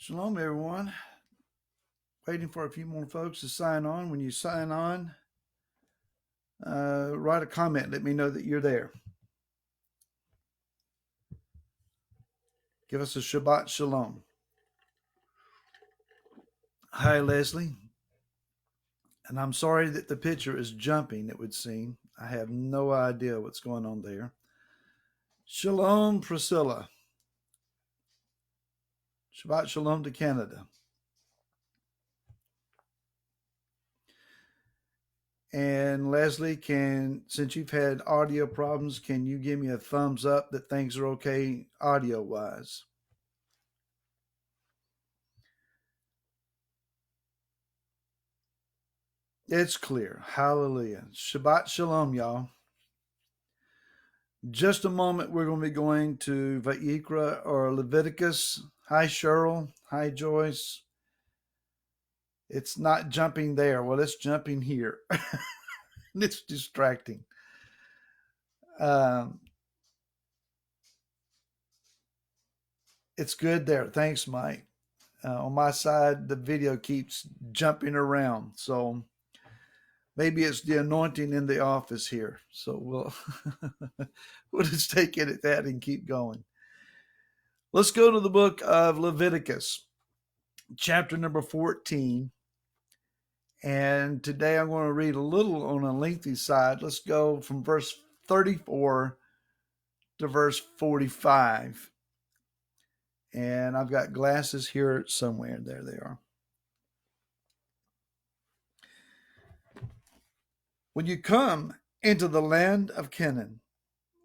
Shalom, everyone. Waiting for a few more folks to sign on. When you sign on, write a comment. Let me know that you're there. Give us a Shabbat Shalom. Hi, Leslie. And I'm sorry that the picture is jumping, it would seem. I have no idea what's going on there. Shalom, Priscilla. Shabbat Shalom to Canada. And Leslie, since you've had audio problems, can you give me a thumbs up that things are okay audio-wise? It's clear. Hallelujah. Shabbat Shalom, y'all. Just a moment, we're going to be going to Vayikra or Leviticus. Hi, Cheryl. Hi, Joyce. It's not jumping there. Well, it's jumping here. It's distracting. It's good there. Thanks, Mike. On my side, the video keeps jumping around. So maybe it's the anointing in the office here. So we'll just take it at that and keep going. Let's go to the book of Leviticus, chapter number 14. And today I'm going to read a little on a lengthy side. Let's go from verse 34 to verse 45. And I've got glasses here somewhere. There they are. When you come into the land of Canaan,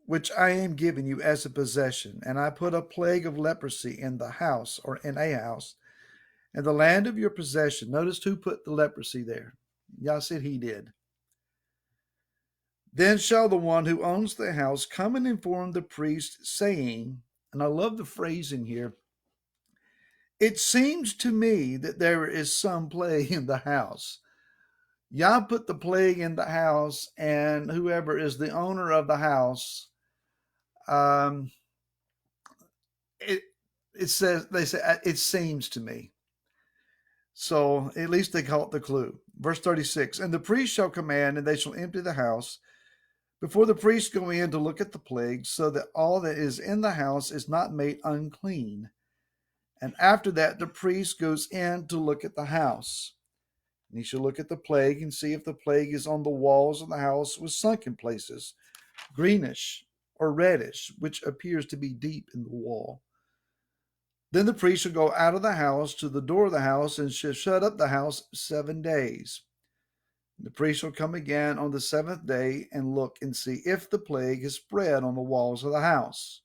which I am giving you as a possession, and I put a plague of leprosy in the house, or in a house, in the land of your possession. Notice who put the leprosy there. Y'all said he did. Then shall the one who owns the house come and inform the priest, saying, and I love the phrasing here, it seems to me that there is some plague in the house. Yah put the plague in the house, and whoever is the owner of the house, it says, they say, it seems to me. So at least they call it the clue. Verse 36, and the priest shall command, and they shall empty the house before the priest go in to look at the plague, so that all that is in the house is not made unclean. And after that, the priest goes in to look at the house. And he shall look at the plague and see if the plague is on the walls of the house with sunken places, greenish or reddish, which appears to be deep in the wall. Then the priest shall go out of the house to the door of the house and shall shut up the house 7 days. The priest shall come again on the 7th day and look and see if the plague is spread on the walls of the house.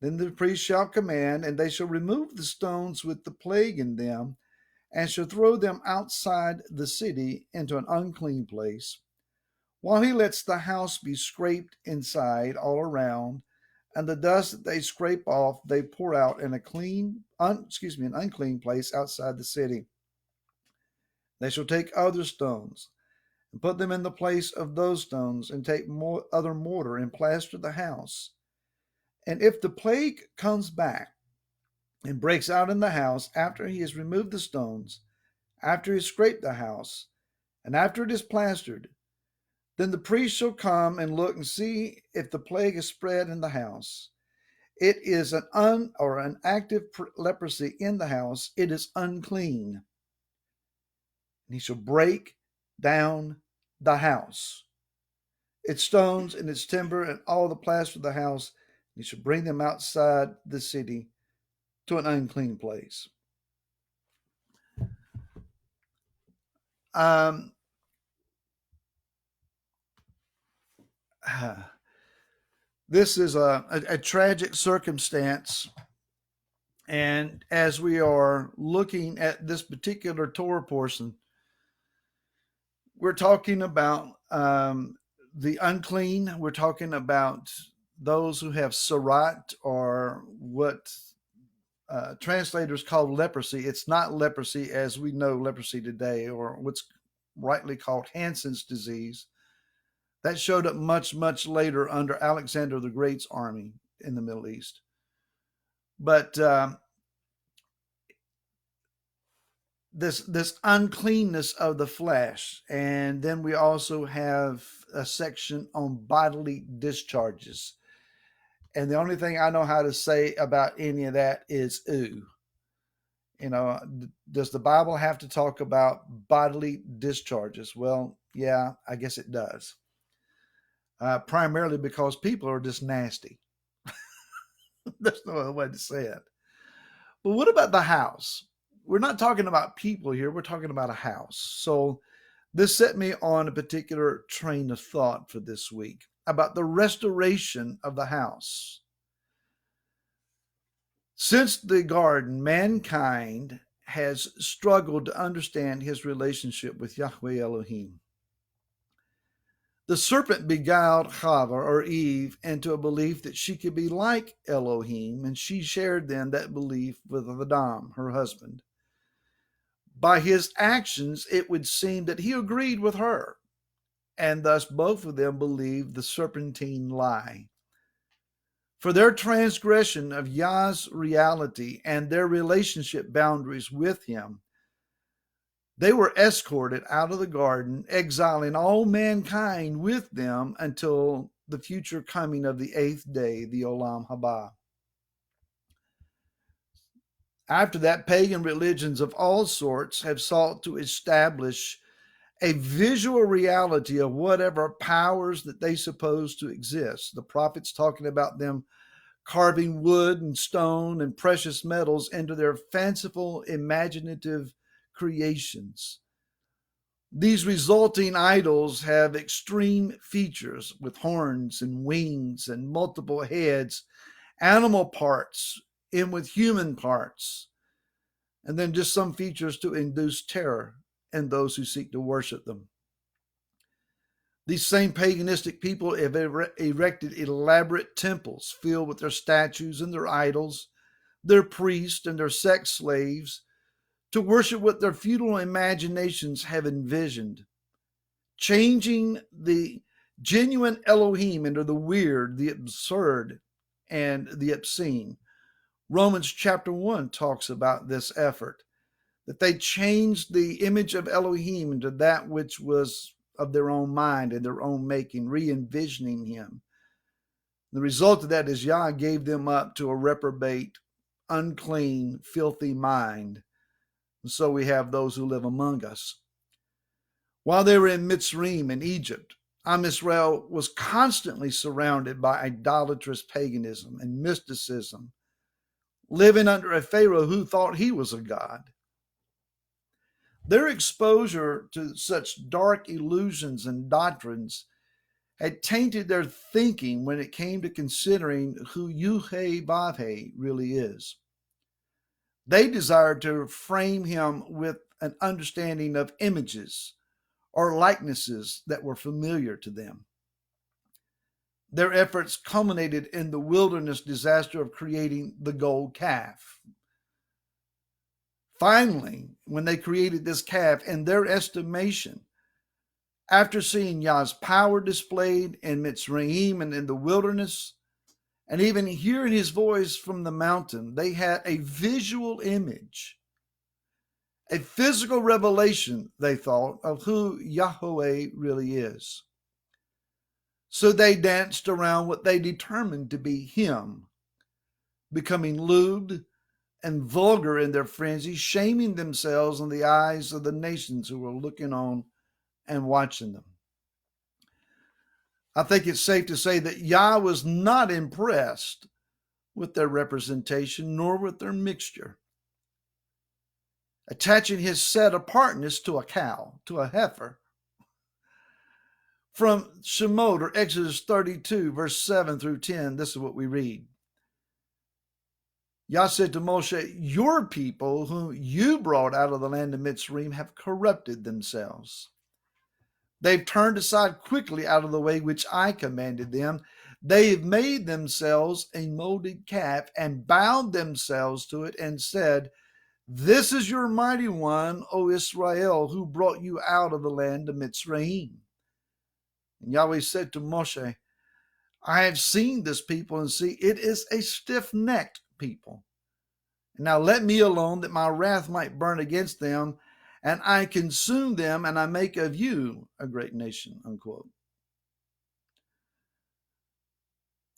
Then the priest shall command, and they shall remove the stones with the plague in them, and shall throw them outside the city into an unclean place, while he lets the house be scraped inside all around, and the dust that they scrape off they pour out in an unclean place outside the city. They shall take other stones and put them in the place of those stones, and take other mortar and plaster the house. And if the plague comes back and breaks out in the house after he has removed the stones, after he has scraped the house, and after it is plastered, then the priest shall come and look and see if the plague is spread in the house. It is an active leprosy in the house. It is unclean. And he shall break down the house, its stones and its timber and all the plaster of the house. You shall bring them outside the city to an unclean place. This is a tragic circumstance. And as we are looking at this particular Torah portion, we're talking about the unclean. We're talking about those who have sarat, or what translators call leprosy. It's not leprosy as we know leprosy today, or what's rightly called Hansen's disease. That showed up much, much later under Alexander the Great's army in the Middle East. But this uncleanness of the flesh. And then we also have a section on bodily discharges. And the only thing I know how to say about any of that is ooh. You know, does the Bible have to talk about bodily discharges? Well, yeah, I guess it does. Primarily because people are just nasty. There's no other way to say it. But what about the house? We're not talking about people here, we're talking about a house. So this set me on a particular train of thought for this week about the restoration of the house. Since the garden, mankind has struggled to understand his relationship with Yahweh Elohim. The serpent beguiled Chava, or Eve, into a belief that she could be like Elohim, and she shared then that belief with Adam, her husband. By his actions, it would seem that he agreed with her, and thus both of them believed the serpentine lie. For their transgression of Yah's reality and their relationship boundaries with him, they were escorted out of the garden, exiling all mankind with them until the future coming of the eighth day, the Olam Haba. After that, pagan religions of all sorts have sought to establish a visual reality of whatever powers that they suppose to exist. The prophets talking about them carving wood and stone and precious metals into their fanciful, imaginative creations. These resulting idols have extreme features with horns and wings and multiple heads, animal parts in with human parts, and then just some features to induce terror in those who seek to worship them. These same paganistic people have erected elaborate temples filled with their statues and their idols, their priests and their sex slaves, to worship what their futile imaginations have envisioned, changing the genuine Elohim into the weird, the absurd, and the obscene. Romans chapter 1 talks about this effort, that they changed the image of Elohim into that which was of their own mind and their own making, re-envisioning him. The result of that is Yah gave them up to a reprobate, unclean, filthy mind. And so we have those who live among us. While they were in Mitzrayim in Egypt, Am Yisrael was constantly surrounded by idolatrous paganism and mysticism, living under a Pharaoh who thought he was a god. Their exposure to such dark illusions and doctrines had tainted their thinking when it came to considering who Yahweh really is. They desired to frame him with an understanding of images or likenesses that were familiar to them. Their efforts culminated in the wilderness disaster of creating the gold calf. Finally, when they created this calf, in their estimation, after seeing Yah's power displayed in Mitzrayim and in the wilderness, and even hearing his voice from the mountain, they had a visual image, a physical revelation, they thought, of who Yahweh really is. So they danced around what they determined to be him, becoming lewd and vulgar in their frenzy, shaming themselves in the eyes of the nations who were looking on and watching them. I think it's safe to say that Yah was not impressed with their representation nor with their mixture. Attaching his set apartness to a cow, to a heifer. From Shemot, or Exodus 32, verse 7 through 10, this is what we read. Yah said to Moshe, your people whom you brought out of the land of Mitzrayim have corrupted themselves. They've turned aside quickly out of the way which I commanded them. They have made themselves a molded calf and bound themselves to it and said, this is your mighty one, O Israel, who brought you out of the land of Mitzrayim. And Yahweh said to Moshe, I have seen this people, and see, it is a stiff-necked people. Now let me alone, that my wrath might burn against them, and I consume them, and I make of you a great nation," unquote.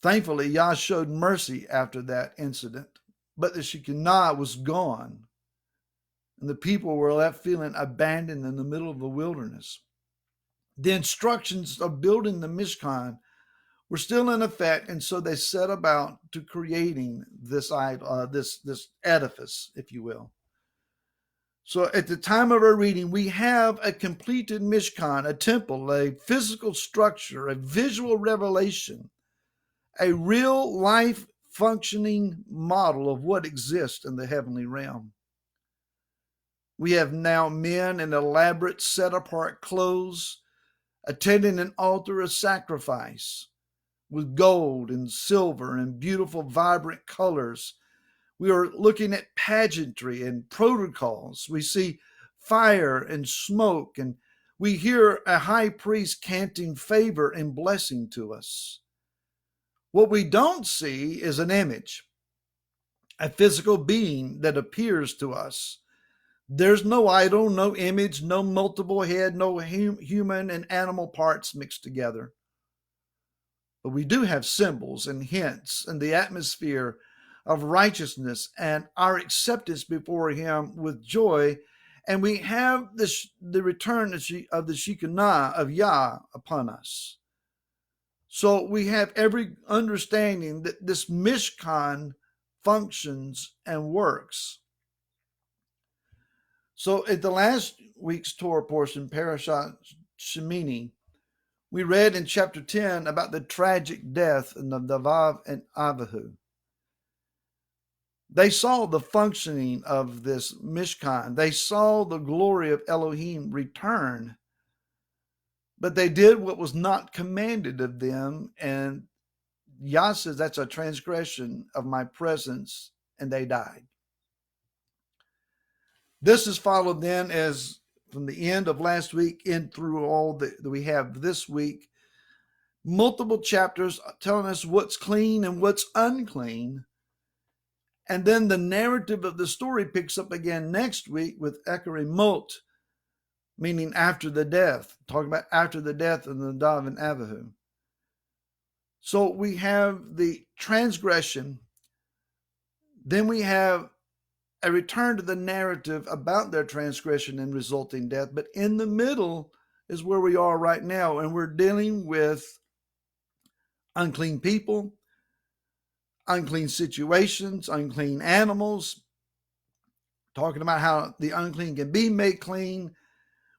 Thankfully, Yah showed mercy after that incident, but the Shekinah was gone, and the people were left feeling abandoned in the middle of the wilderness. The instructions of building the Mishkan were still in effect, and so they set about to creating this edifice, if you will. So at the time of our reading, we have a completed Mishkan, a temple, a physical structure, a visual revelation, a real life functioning model of what exists in the heavenly realm. We have now men in elaborate set apart clothes attending an altar of sacrifice with gold and silver and beautiful vibrant colors. We are looking at pageantry and protocols. We see fire and smoke, and we hear a high priest canting favor and blessing to us. What we don't see is an image, a physical being that appears to us. There's no idol, no image, no multiple head, no human and animal parts mixed together. But we do have symbols and hints and the atmosphere of righteousness and our acceptance before Him with joy. And we have the return of the Shekinah of Yah upon us. So we have every understanding that this Mishkan functions and works. So at the last week's Torah portion, Parashat Shemini, we read in chapter 10 about the tragic death of Nadav and Abihu. They saw the functioning of this Mishkan. They saw the glory of Elohim return, but they did what was not commanded of them, and Yah says that's a transgression of my presence, and they died. This is followed then as from the end of last week in through all that we have this week, multiple chapters telling us what's clean and what's unclean. And then the narrative of the story picks up again next week with Ekeri Mot, meaning after the death, talking about after the death of Nadav and Abihu. So we have the transgression, then we have a return to the narrative about their transgression and resulting death. But in the middle is where we are right now, and we're dealing with unclean people, unclean situations, unclean animals, talking about how the unclean can be made clean.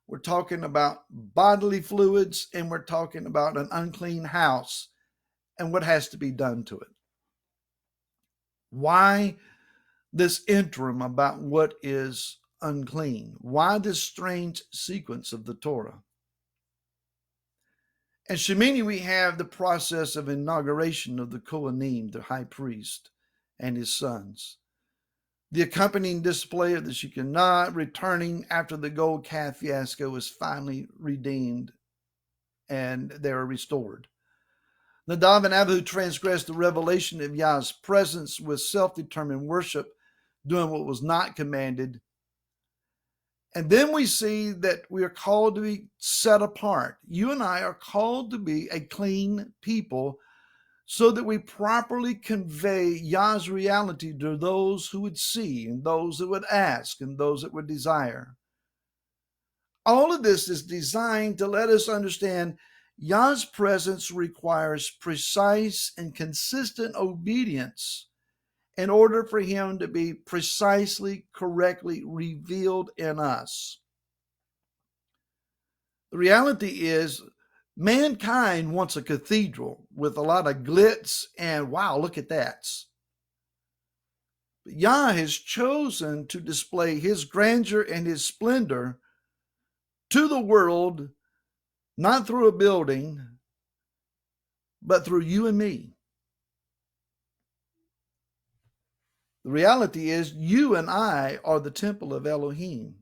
We're talking about bodily fluids, and we're talking about an unclean house and what has to be done to it. Why this interim about what is unclean? Why this strange sequence of the Torah? In Shemini, we have the process of inauguration of the Kohanim, the high priest, and his sons. The accompanying display of the Shekinah returning after the gold calf fiasco is finally redeemed, and they are restored. Nadav and Abihu transgressed the revelation of Yah's presence with self-determined worship, doing what was not commanded. And then we see that we are called to be set apart. You and I are called to be a clean people so that we properly convey Yah's reality to those who would see and those that would ask and those that would desire. All of this is designed to let us understand Yah's presence requires precise and consistent obedience in order for Him to be precisely, correctly revealed in us. The reality is, mankind wants a cathedral with a lot of glitz and wow, look at that. But Yah has chosen to display His grandeur and His splendor to the world, not through a building, but through you and me. The reality is, you and I are the temple of Elohim.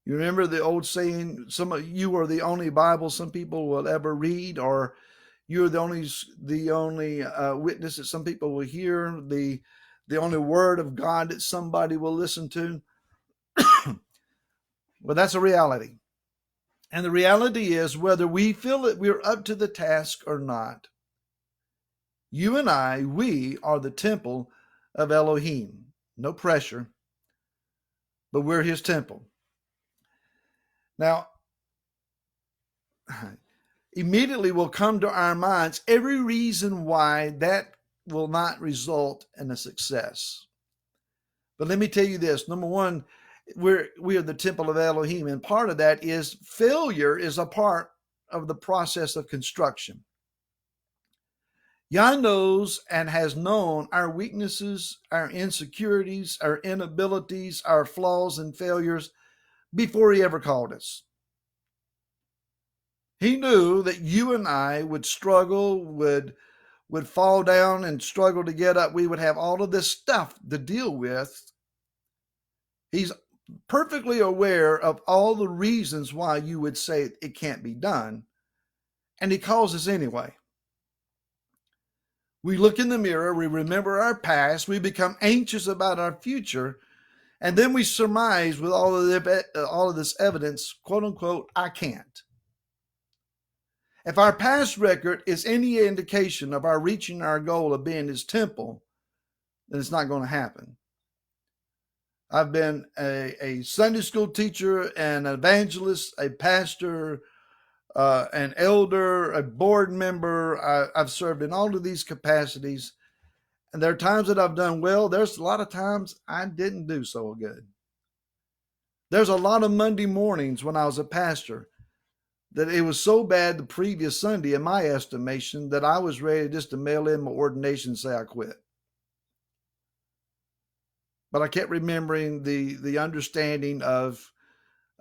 You remember the old saying, some of you are the only Bible some people will ever read, or you're the only witness that some people will hear. The the only word of God that somebody will listen to. Well, that's a reality. And the reality is, whether we feel that we're up to the task or not, you and I, we are the temple of Elohim. No pressure, but we're his temple. Now, immediately will come to our minds every reason why that will not result in a success. But let me tell you this. Number one, we are the temple of Elohim, and part of that is failure is a part of the process of construction. Yah knows and has known our weaknesses, our insecurities, our inabilities, our flaws and failures before he ever called us. He knew that you and I would struggle, would fall down and struggle to get up. We would have all of this stuff to deal with. He's perfectly aware of all the reasons why you would say it can't be done, and he calls us anyway. We look in the mirror, we remember our past, we become anxious about our future, and then we surmise with all of this evidence, quote unquote, I can't. If our past record is any indication of our reaching our goal of being his temple, then it's not going to happen. I've been a Sunday school teacher, an evangelist, a pastor, an elder, a board member. I've served in all of these capacities. And there are times that I've done well. There's a lot of times I didn't do so good. There's a lot of Monday mornings when I was a pastor that it was so bad the previous Sunday, in my estimation, that I was ready just to mail in my ordination and say I quit. But I kept remembering the understanding of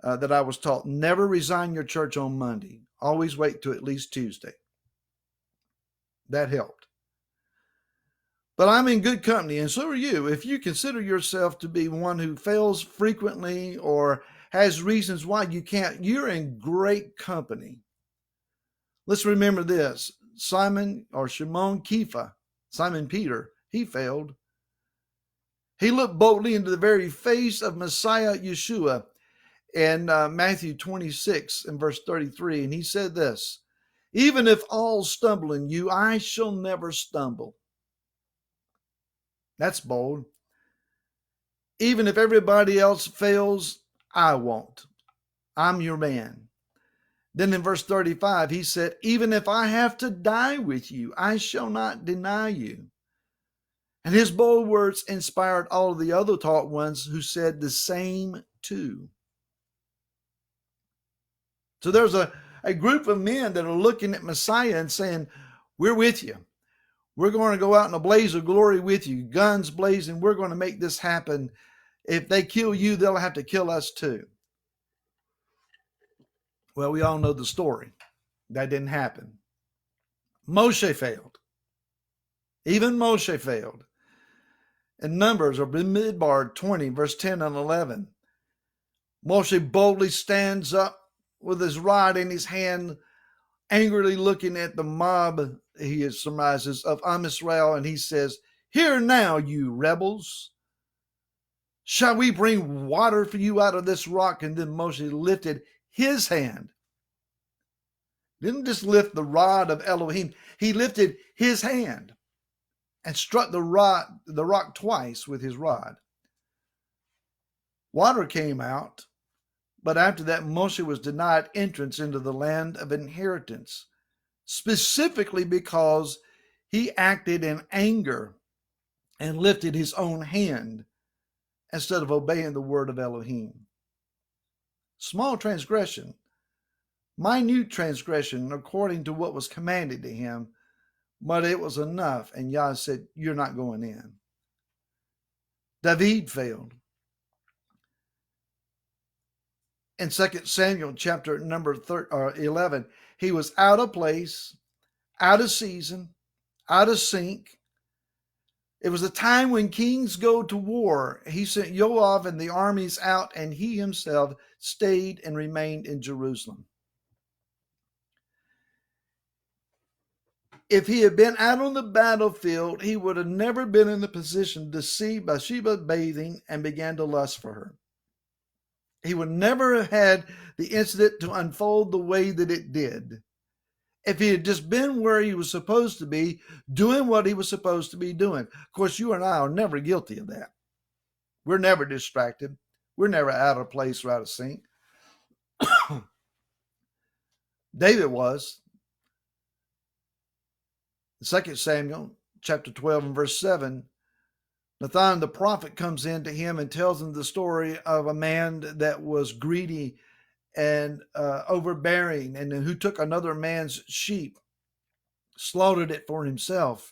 that I was taught, never resign your church on Monday. Always wait till at least Tuesday. That helped. But I'm in good company, and so are you. If you consider yourself to be one who fails frequently or has reasons why you can't, you're in great company. Let's remember this. Simon Peter, he failed. He looked boldly into the very face of Messiah Yeshua in Matthew 26 and verse 33. And he said this, even if all stumble in you, I shall never stumble. That's bold. Even if everybody else fails, I won't. I'm your man. Then in verse 35, he said, even if I have to die with you, I shall not deny you. And his bold words inspired all of the other taught ones who said the same too. So there's a group of men that are looking at Messiah and saying, we're with you. We're going to go out in a blaze of glory with you, guns blazing. We're going to make this happen. If they kill you, they'll have to kill us too. Well, we all know the story. That didn't happen. Moshe failed. Even Moshe failed. In Numbers or Midbar 20, verse 10 and 11, Moshe boldly stands up with his rod in his hand, angrily looking at the mob, he surmises, of Israel, and he says, hear now, you rebels. Shall we bring water for you out of this rock? And then Moshe lifted his hand. Didn't just lift the rod of Elohim. He lifted his hand and struck the rock twice with his rod. Water came out, but after that Moshe was denied entrance into the land of inheritance, specifically because he acted in anger and lifted his own hand instead of obeying the word of Elohim. Small transgression, minute transgression according to what was commanded to him, but it was enough, and Yah said, you're not going in. David failed. In 2 Samuel chapter number 11, he was out of place, out of season, out of sync. It was a time when kings go to war. He sent Joab and the armies out, and he himself stayed and remained in Jerusalem. If he had been out on the battlefield, he would have never been in the position to see Bathsheba bathing and began to lust for her. He would never have had the incident to unfold the way that it did if he had just been where he was supposed to be, doing what he was supposed to be doing. Of course, you and I are never guilty of that. We're never distracted. We're never out of place or out of sync. David was. 2 Samuel chapter 12 and verse 7, Nathan the prophet comes in to him and tells him the story of a man that was greedy and overbearing, and who took another man's sheep, slaughtered it for himself.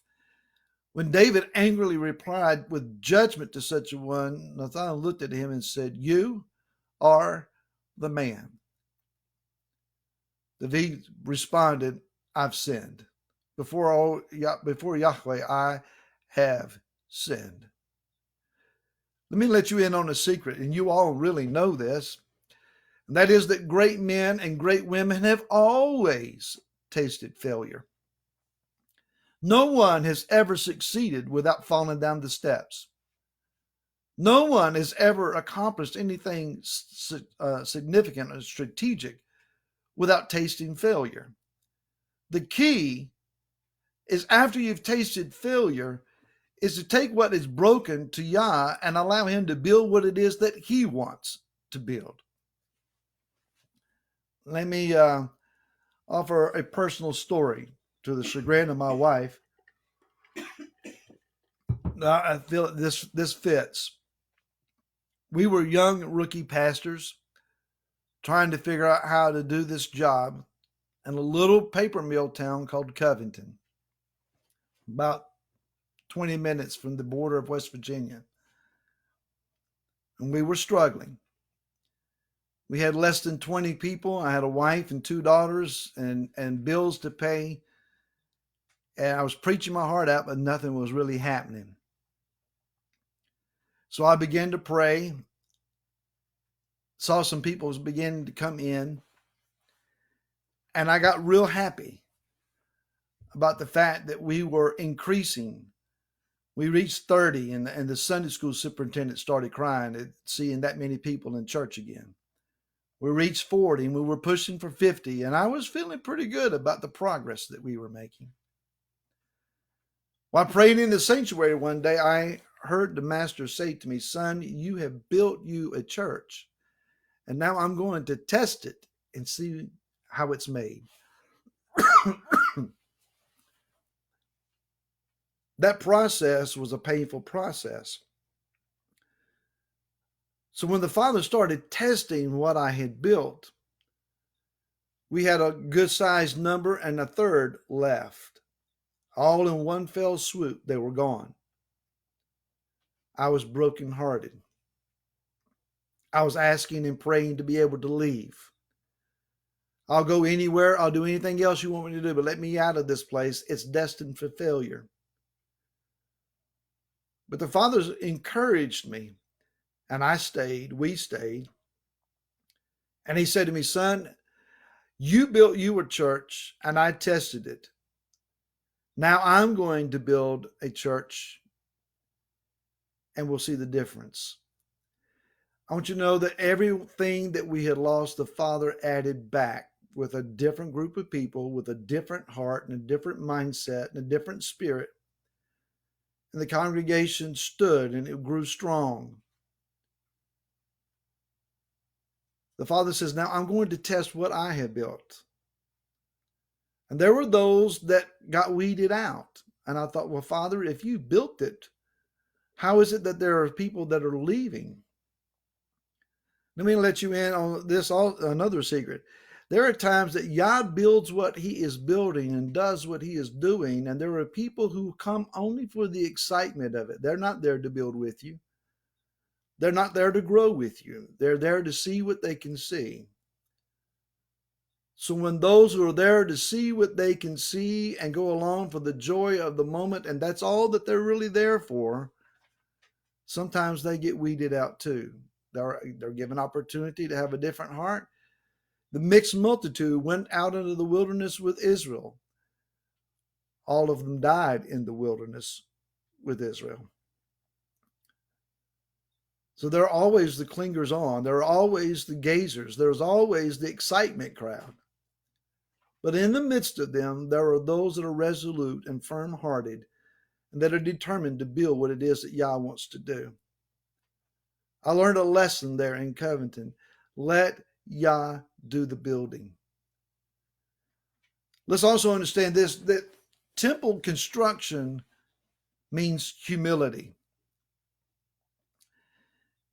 When David angrily replied with judgment to such a one, Nathan looked at him and said, "You are the man." David responded, "I've sinned. Before Yahweh, I have sinned." Let me let you in on a secret, and you all really know this. And that is that great men and great women have always tasted failure. No one has ever succeeded without falling down the steps. No one has ever accomplished anything significant or strategic without tasting failure. The key is, after you've tasted failure, is to take what is broken to Yah and allow him to build what it is that he wants to build. Let me offer a personal story to the chagrin of my wife. I feel this fits. We were young rookie pastors trying to figure out how to do this job in a little paper mill town called Covington, about 20 minutes from the border of West Virginia. And we were struggling. We had less than 20 people. I had a wife and 2 daughters and bills to pay. And I was preaching my heart out, but nothing was really happening. So I began to pray, saw some people was beginning to come in, and I got real happy about the fact that we were increasing. We reached 30, and the Sunday school superintendent started crying at seeing that many people in church again. We reached 40, and we were pushing for 50, and I was feeling pretty good about the progress that we were making. While praying in the sanctuary one day, I heard the master say to me, "Son, you have built you a church, and now I'm going to test it and see how it's made." That process was a painful process. So when the Father started testing what I had built, we had a good sized number, and a third left. All in one fell swoop, they were gone. I was brokenhearted. I was asking and praying to be able to leave. I'll go anywhere. I'll do anything else you want me to do, but let me out of this place. It's destined for failure. But the Father encouraged me, and I stayed. We stayed. And he said to me, "Son, you built you a church, and I tested it. Now I'm going to build a church, and we'll see the difference." I want you to know that everything that we had lost, the Father added back with a different group of people, with a different heart and a different mindset and a different spirit. And the congregation stood, and it grew strong. The Father says, "Now I'm going to test what I have built." And there were those that got weeded out. And I thought, well, Father, if you built it, how is it that there are people that are leaving? Let me let you in on this, another secret. There are times that Yah builds what he is building and does what he is doing, and there are people who come only for the excitement of it. They're not there to build with you. They're not there to grow with you. They're there to see what they can see. So when those who are there to see what they can see and go along for the joy of the moment, and that's all that they're really there for, sometimes they get weeded out too. They're given opportunity to have a different heart. The mixed multitude went out into the wilderness with Israel. All of them died in the wilderness with Israel. So there are always the clingers on. There are always the gazers. There's always the excitement crowd. But in the midst of them, there are those that are resolute and firm-hearted and that are determined to build what it is that Yah wants to do. I learned a lesson there in Covington. Let Yah do the building. Let's also understand this, that temple construction means humility.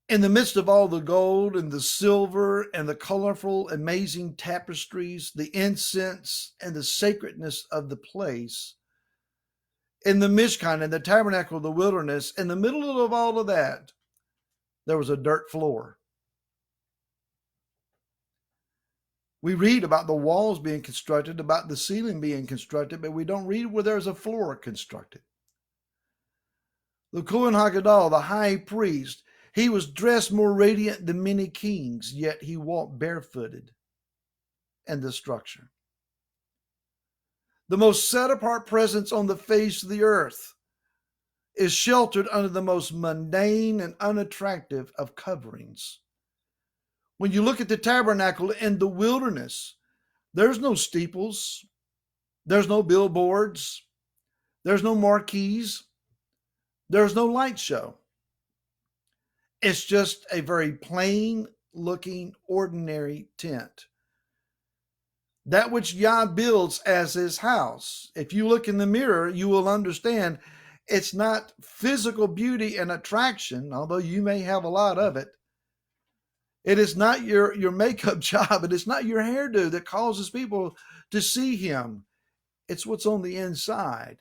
In the midst of all the gold and the silver and the colorful, amazing tapestries, the incense and the sacredness of the place, in the Mishkan and the tabernacle of the wilderness, in the middle of all of that, there was a dirt floor. We read about the walls being constructed, about the ceiling being constructed, but we don't read where there's a floor constructed. The Kohen HaGadol, the high priest, he was dressed more radiant than many kings, yet he walked barefooted in the structure. The most set-apart presence on the face of the earth is sheltered under the most mundane and unattractive of coverings. When you look at the tabernacle in the wilderness, there's no steeples, there's no billboards, there's no marquees, there's no light show. It's just a very plain looking, ordinary tent. That which Yah builds as his house. If you look in the mirror, you will understand it's not physical beauty and attraction, although you may have a lot of it. It is not your makeup job, and it's not your hairdo that causes people to see him. It's what's on the inside.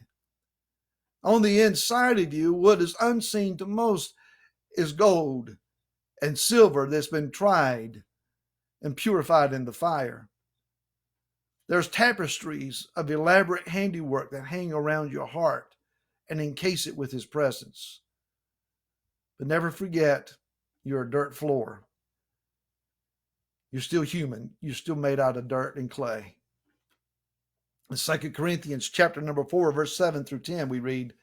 On the inside of you, what is unseen to most is gold and silver that's been tried and purified in the fire. There's tapestries of elaborate handiwork that hang around your heart and encase it with his presence. But never forget, you're a dirt floor. You're still human. You're still made out of dirt and clay. In 2 Corinthians chapter number 4, verse 7 through 10, we read,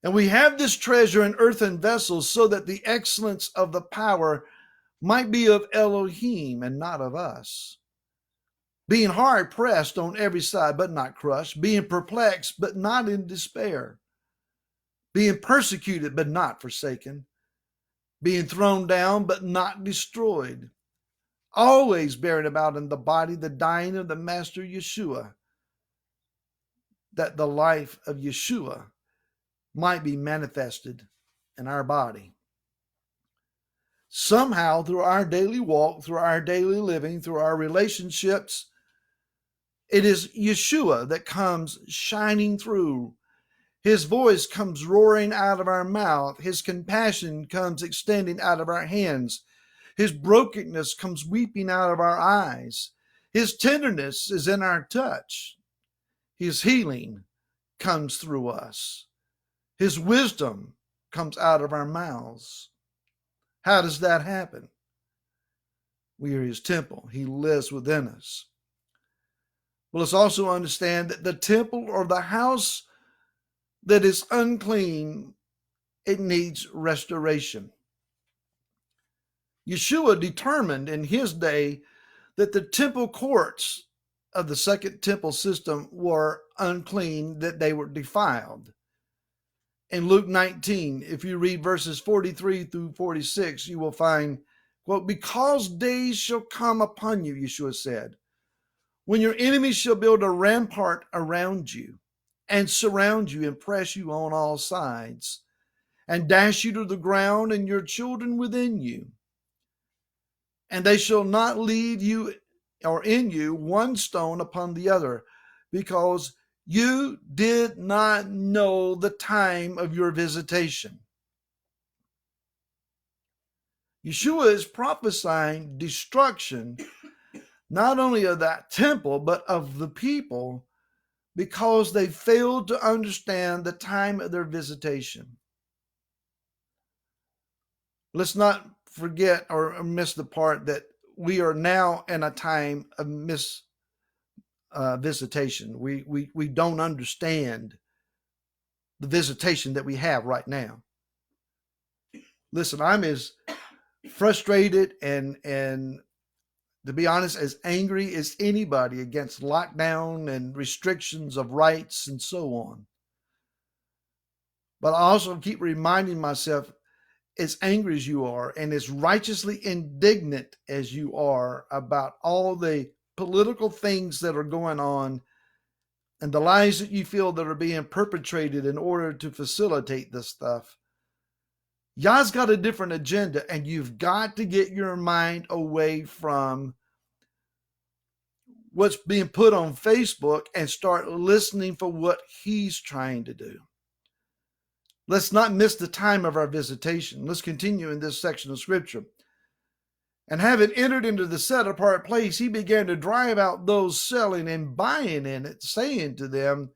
"And we have this treasure in earthen vessels, so that the excellence of the power might be of Elohim and not of us. Being hard pressed on every side, but not crushed. Being perplexed, but not in despair. Being persecuted, but not forsaken. Being thrown down, but not destroyed. Always bearing about in the body the dying of the Master Yeshua, that the life of Yeshua might be manifested in our body." Somehow, through our daily walk, through our daily living, through our relationships, it is Yeshua that comes shining through. His voice comes roaring out of our mouth. His compassion comes extending out of our hands. His brokenness comes weeping out of our eyes. His tenderness is in our touch. His healing comes through us. His wisdom comes out of our mouths. How does that happen? We are his temple. He lives within us. Well, let's also understand that the temple or the house that is unclean, it needs restoration. Yeshua determined in his day that the temple courts of the second temple system were unclean, that they were defiled. In Luke 19, if you read verses 43 through 46, you will find, quote, "Because days shall come upon you," Yeshua said, "when your enemies shall build a rampart around you and surround you and press you on all sides and dash you to the ground and your children within you. And they shall not leave you or in you one stone upon the other, because you did not know the time of your visitation." Yeshua is prophesying destruction, not only of that temple, but of the people, because they failed to understand the time of their visitation. Let's not forget or miss the part that we are now in a time of visitation. We don't understand the visitation that we have right now. Listen, I'm as frustrated and to be honest, as angry as anybody against lockdown and restrictions of rights and so on. But I also keep reminding myself, as angry as you are and as righteously indignant as you are about all the political things that are going on and the lies that you feel that are being perpetrated in order to facilitate this stuff, Yah's got a different agenda, and you've got to get your mind away from what's being put on Facebook and start listening for what he's trying to do. Let's not miss the time of our visitation. Let's continue in this section of scripture. And having entered into the set apart place, he began to drive out those selling and buying in it, saying to them,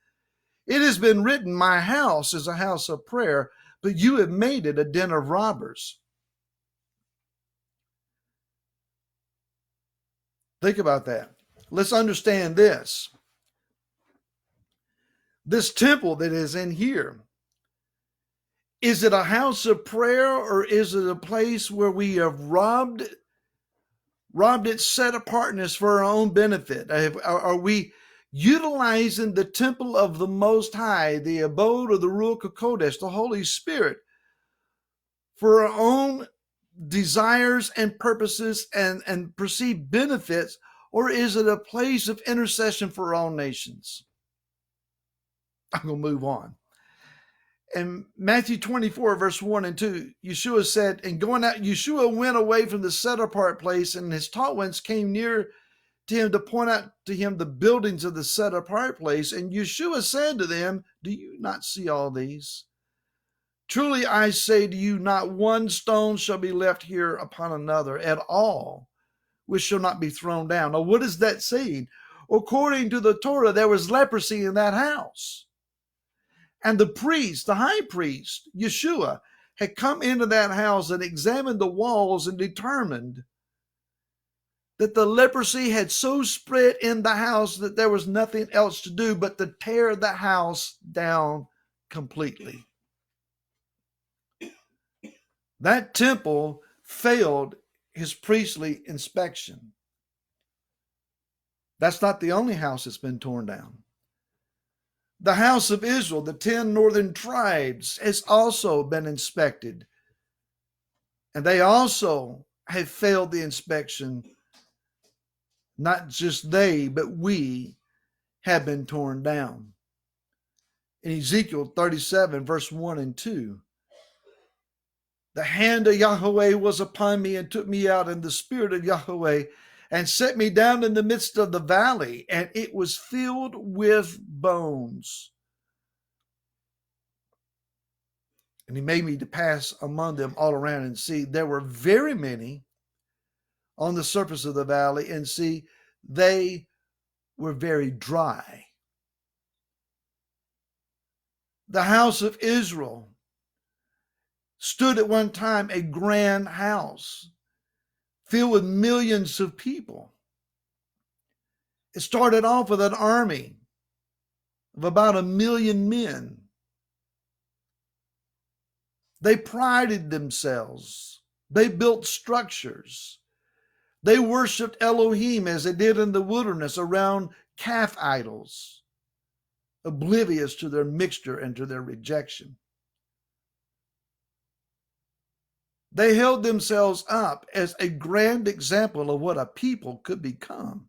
"It has been written, my house is a house of prayer, but you have made it a den of robbers." Think about that. Let's understand this. This temple that is in here, is it a house of prayer, or is it a place where we have robbed its set apartness for our own benefit? Are we utilizing the temple of the Most High, the abode of the Ruach HaKodesh, the Holy Spirit, for our own desires and purposes and perceived benefits, or is it a place of intercession for all nations? I'm going to move on. In Matthew 24, verse 1 and 2, Yeshua said, and going out, Yeshua went away from the set apart place, and his taught ones came near to him to point out to him the buildings of the set apart place. And Yeshua said to them, "Do you not see all these? Truly I say to you, not one stone shall be left here upon another at all, which shall not be thrown down." Now, what is that saying? According to the Torah, there was leprosy in that house. And the priest, the high priest, Yeshua, had come into that house and examined the walls and determined that the leprosy had so spread in the house that there was nothing else to do but to tear the house down completely. That temple failed his priestly inspection. That's not the only house that's been torn down. The house of Israel, the 10 northern tribes, has also been inspected. And they also have failed the inspection. Not just they, but we have been torn down. In Ezekiel 37, verse 1 and 2, the hand of Yahweh was upon me and took me out in the spirit of Yahweh and set me down in the midst of the valley, and it was filled with bones. And he made me to pass among them all around, and see, there were very many on the surface of the valley, and see, they were very dry. The house of Israel stood at one time a grand house filled with millions of people. It started off with an army of about 1 million men. They prided themselves. They built structures. They worshiped Elohim as they did in the wilderness around calf idols, oblivious to their mixture and to their rejection. They held themselves up as a grand example of what a people could become,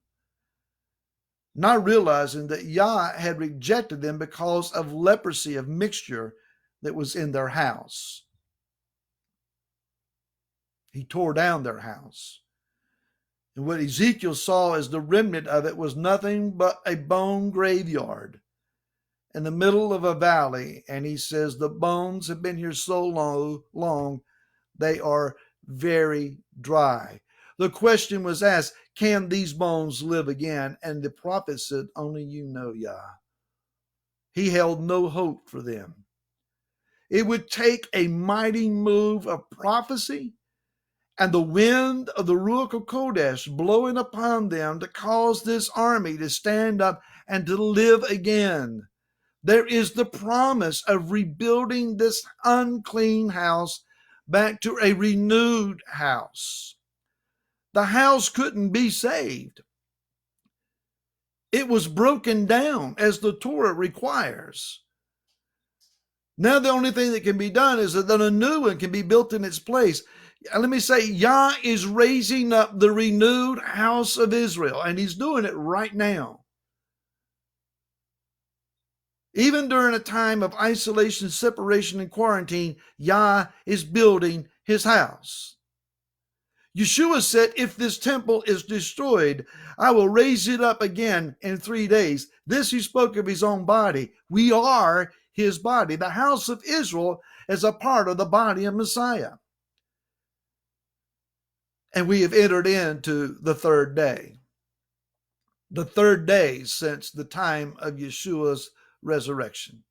not realizing that Yah had rejected them because of leprosy of mixture that was in their house. He tore down their house. And what Ezekiel saw as the remnant of it was nothing but a bone graveyard in the middle of a valley. And he says, the bones have been here so long, they are very dry. The question was asked, can these bones live again? And the prophet said, only you know, Yah. He held no hope for them. It would take a mighty move of prophecy and the wind of the Ruach HaKodesh blowing upon them to cause this army to stand up and to live again. There is the promise of rebuilding this unclean house back to a renewed house. The house couldn't be saved. It was broken down as the Torah requires. Now the only thing that can be done is that a new one can be built in its place. Let me say, Yah is raising up the renewed house of Israel, and he's doing it right now. Even during a time of isolation, separation, and quarantine, Yah is building his house. Yeshua said, if this temple is destroyed, I will raise it up again in 3 days. This he spoke of his own body. We are his body. The house of Israel is a part of the body of Messiah. And we have entered into the third day. The third day since the time of Yeshua's resurrection.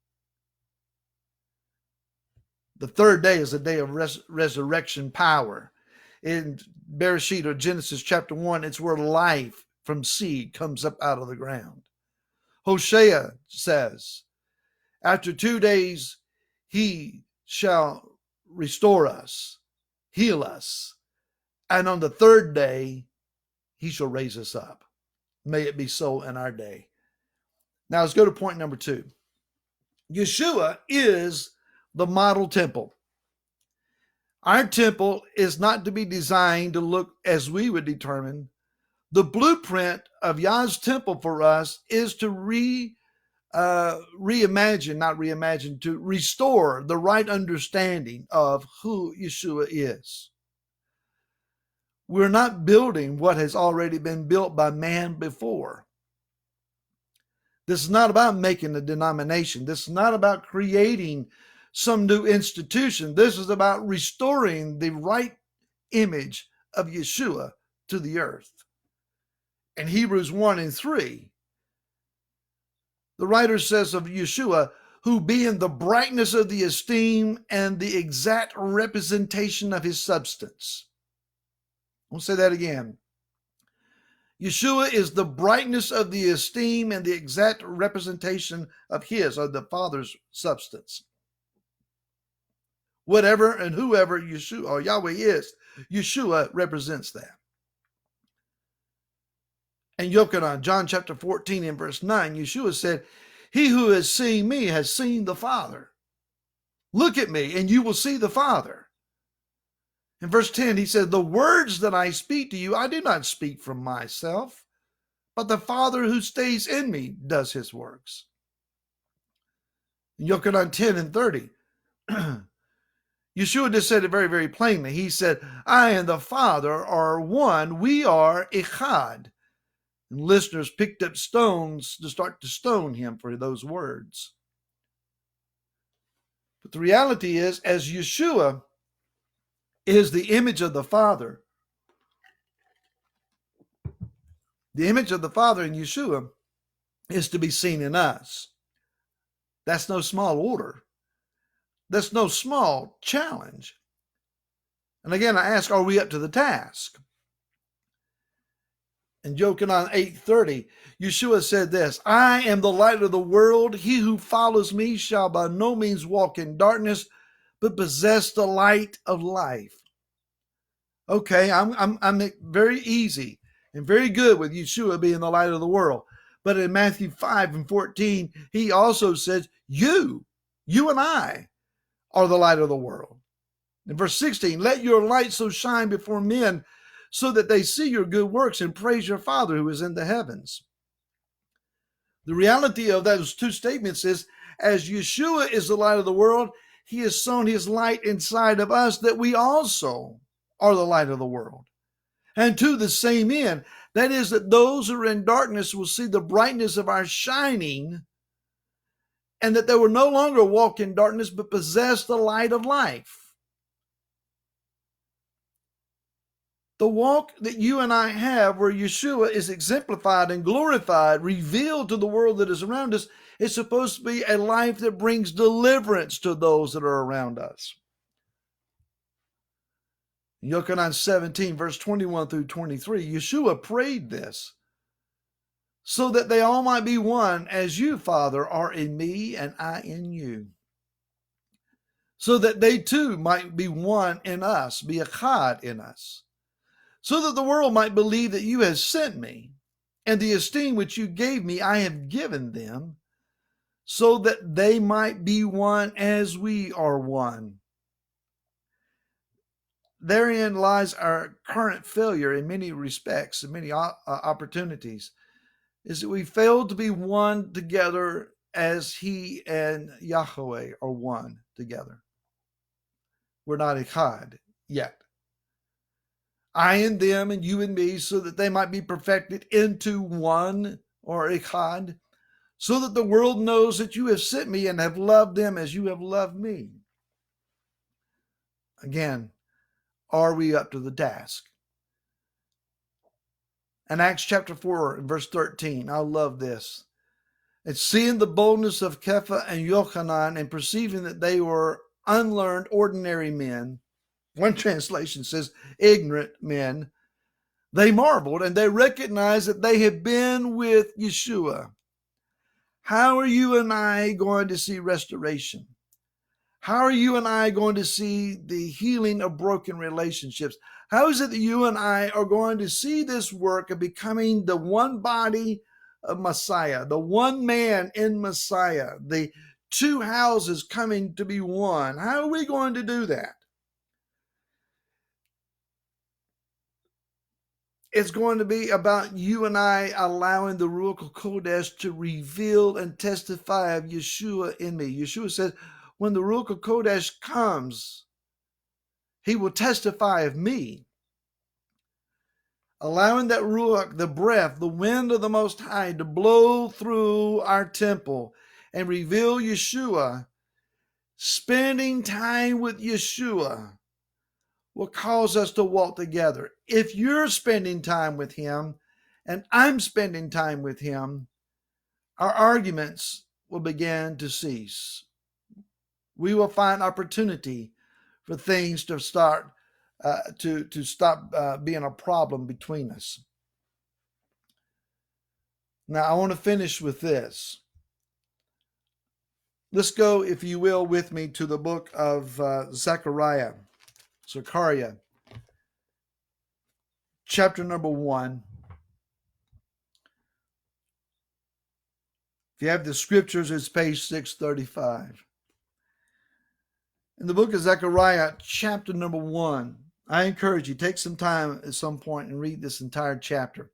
The third day is a day of resurrection power. In Bereshit or Genesis chapter 1, it's where life from seed comes up out of the ground. Hosea says, after 2 days, he shall restore us, heal us, and on the third day, he shall raise us up. May it be so in our day. Now let's go to point number 2. Yeshua is the model temple. Our temple is not to be designed to look as we would determine. The blueprint of Yah's temple for us is to to restore the right understanding of who Yeshua is. We're not building what has already been built by man before. This is not about making a denomination. This is not about creating some new institution. This is about restoring the right image of Yeshua to the earth. In Hebrews 1 and 3, the writer says of Yeshua, who being the brightness of the esteem and the exact representation of his substance. I'll say that again. Yeshua is the brightness of the esteem and the exact representation of his, or the Father's substance. Whatever and whoever Yeshua or Yahweh is, Yeshua represents that. And Yochanan, John chapter 14 and verse 9, Yeshua said, he who has seen me has seen the Father. Look at me and you will see the Father. In verse 10, he said, the words that I speak to you, I do not speak from myself, but the Father who stays in me does his works. In Yochanan 10 and 30, Yeshua just said it very, very plainly. He said, I and the Father are one. We are HOD. And listeners picked up stones to start to stone him for those words. But the reality is, as Yeshua is the image of the Father, the image of the Father in Yeshua is to be seen in us. That's no small order. That's no small challenge. And again, I ask, are we up to the task? In Yochanan 8:30, Yeshua said this, I am the light of the world. He who follows me shall by no means walk in darkness, but possess the light of life. Okay, I'm very easy and very good with Yeshua being the light of the world. But in Matthew 5 and 14, he also says, you and I are the light of the world. In verse 16, let your light so shine before men so that they see your good works and praise your Father who is in the heavens. The reality of those two statements is, as Yeshua is the light of the world, he has sown his light inside of us that we also are the light of the world. And to the same end, that is that those who are in darkness will see the brightness of our shining, and that they will no longer walk in darkness, but possess the light of life. The walk that you and I have, where Yeshua is exemplified and glorified, revealed to the world that is around us, is supposed to be a life that brings deliverance to those that are around us. In Yochanan 17, verse 21 through 23, Yeshua prayed this, so that they all might be one, as you, Father, are in me and I in you, so that they too might be one in us, be a HOD in us, so that the world might believe that you have sent me, and the esteem which you gave me I have given them, so that they might be one as we are one. Therein lies our current failure in many respects, in many opportunities, is that we failed to be one together as He and Yahweh are one together. We're not echad yet. I and them and you and me, so that they might be perfected into one, or echad, so that the world knows that you have sent me and have loved them as you have loved me. Again, are we up to the task? In Acts chapter 4 and verse 13, I love this. It's seeing the boldness of Kepha and Yochanan and perceiving that they were unlearned, ordinary men. One translation says ignorant men. They marveled and they recognized that they had been with Yeshua. How are you and I going to see restoration? How are you and I going to see the healing of broken relationships? How is it that you and I are going to see this work of becoming the one body of Messiah, the one man in Messiah, the two houses coming to be one? How are we going to do that? It's going to be about you and I allowing the Ruach HaKodesh to reveal and testify of Yeshua in me. Yeshua says, when the Ruach HaKodesh comes, He will testify of me. Allowing that Ruach, the breath, the wind of the Most High, to blow through our temple and reveal Yeshua, spending time with Yeshua will cause us to walk together. If you're spending time with Him and I'm spending time with Him, our arguments will begin to cease. We will find opportunity for things to start to stop being a problem between us. Now, I want to finish with this. Let's go, if you will, with me to the book of Zechariah, chapter number 1. If you have the scriptures, it's page 635. In the book of Zechariah, chapter number 1, I encourage you, take some time at some point and read this entire chapter.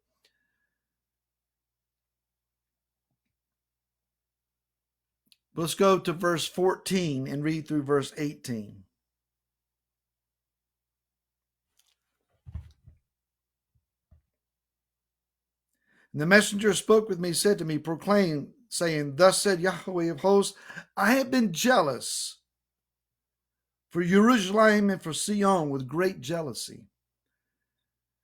Let's go to verse 14 and read through verse 18. And the messenger spoke with me, said to me, proclaim, saying, thus said Yahweh of hosts, I have been jealous for Jerusalem and for Sion with great jealousy.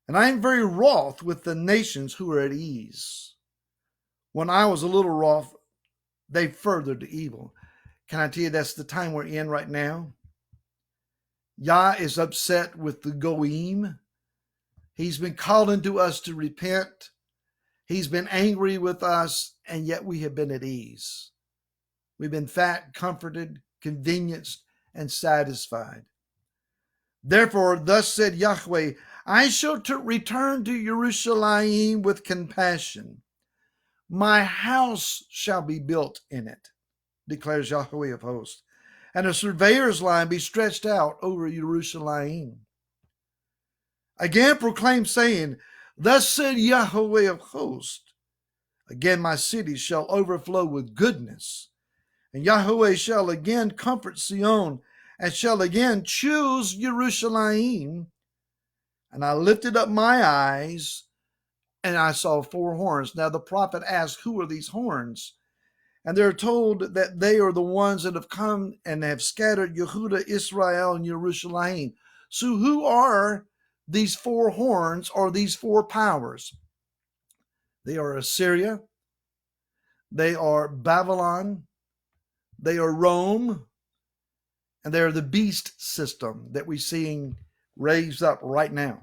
And I am very wroth with the nations who are at ease. When I was a little wroth, they furthered the evil. Can I tell you that's the time we're in right now? Yah is upset with the Goyim. He's been calling to us to repent. He's been angry with us, and yet we have been at ease. We've been fat, comforted, convenienced, and satisfied. Therefore, thus said Yahweh, I shall return to Jerusalem with compassion. My house shall be built in it, declares Yahweh of hosts, and a surveyor's line be stretched out over Jerusalem. Again proclaim, saying, thus said Yahweh of hosts, again my city shall overflow with goodness, and Yahweh shall again comfort Sion, and shall again choose Jerusalem. And I lifted up my eyes, and I saw 4 horns. Now the prophet asked, who are these horns? And they're told that they are the ones that have come and have scattered Yehuda, Israel, and Jerusalem. So who are these 4 horns, or these 4 powers? They are Assyria, they are Babylon, they are Rome, and they are the beast system that we see raised up right now.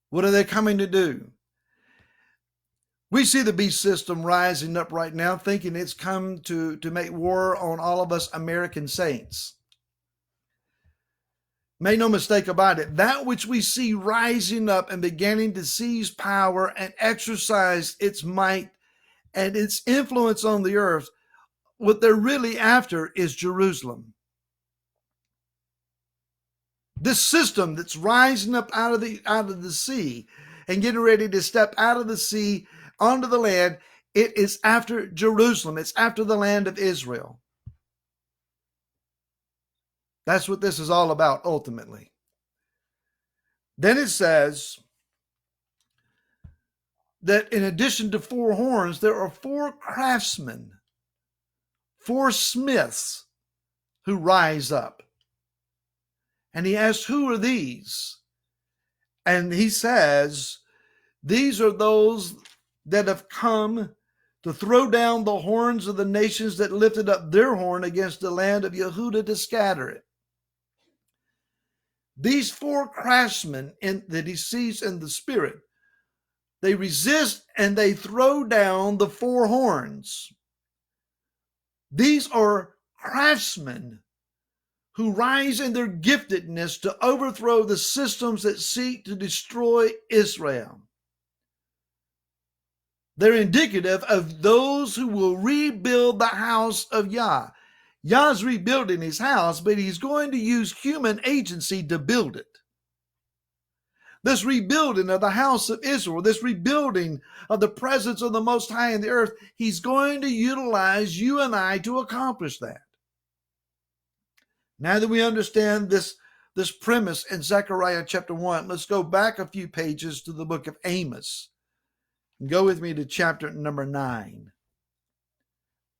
What are they coming to do? We see the beast system rising up right now, thinking it's come to make war on all of us American saints. Make no mistake about it. That which we see rising up and beginning to seize power and exercise its might and its influence on the earth, what they're really after is Jerusalem. This system that's rising up out of the sea and getting ready to step out of the sea onto the land, it is after Jerusalem. It's after the land of Israel. That's what this is all about ultimately. Then it says that in addition to 4 horns, there are 4 craftsmen, 4 smiths who rise up. And he asks, who are these? And he says, these are those that have come to throw down the horns of the nations that lifted up their horn against the land of Yehudah to scatter it. These 4 craftsmen that he sees in the spirit, they resist and they throw down the 4 horns. These are craftsmen who rise in their giftedness to overthrow the systems that seek to destroy Israel. They're indicative of those who will rebuild the house of Yah. Yah's rebuilding his house, but he's going to use human agency to build it. This rebuilding of the house of Israel, this rebuilding of the presence of the Most High in the earth, he's going to utilize you and I to accomplish that. Now that we understand this premise in Zechariah chapter 1, let's go back a few pages to the book of Amos. Go with me to chapter number 9.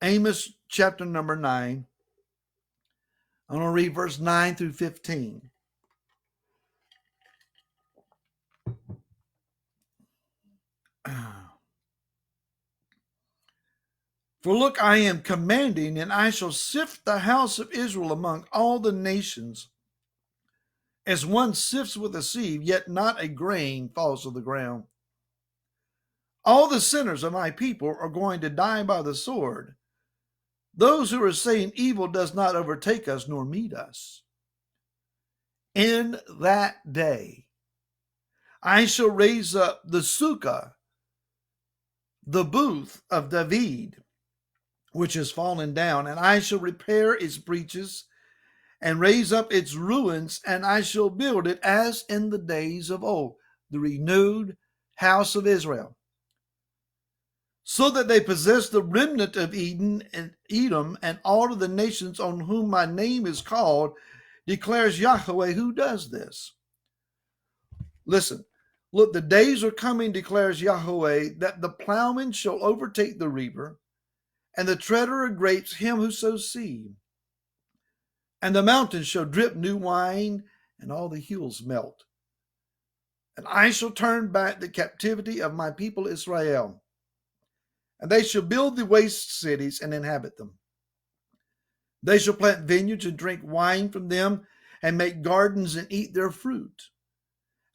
Amos chapter number 9. I'm going to read verse 9 through 15. For look, I am commanding, and I shall sift the house of Israel among all the nations, as one sifts with a sieve, yet not a grain falls to the ground. All the sinners of my people are going to die by the sword. Those who are saying evil does not overtake us nor meet us. In that day, I shall raise up the sukkah, the booth of David, which has fallen down, and I shall repair its breaches and raise up its ruins, and I shall build it as in the days of old, the renewed house of Israel, so that they possess the remnant of Eden and Edom and all of the nations on whom my name is called, declares Yahweh, who does this. Listen, look, the days are coming, declares Yahweh, that the plowman shall overtake the reaper, and the treader of grapes him who sows seed. And the mountains shall drip new wine, and all the hills melt. And I shall turn back the captivity of my people Israel, and they shall build the waste cities and inhabit them. They shall plant vineyards and drink wine from them, and make gardens and eat their fruit.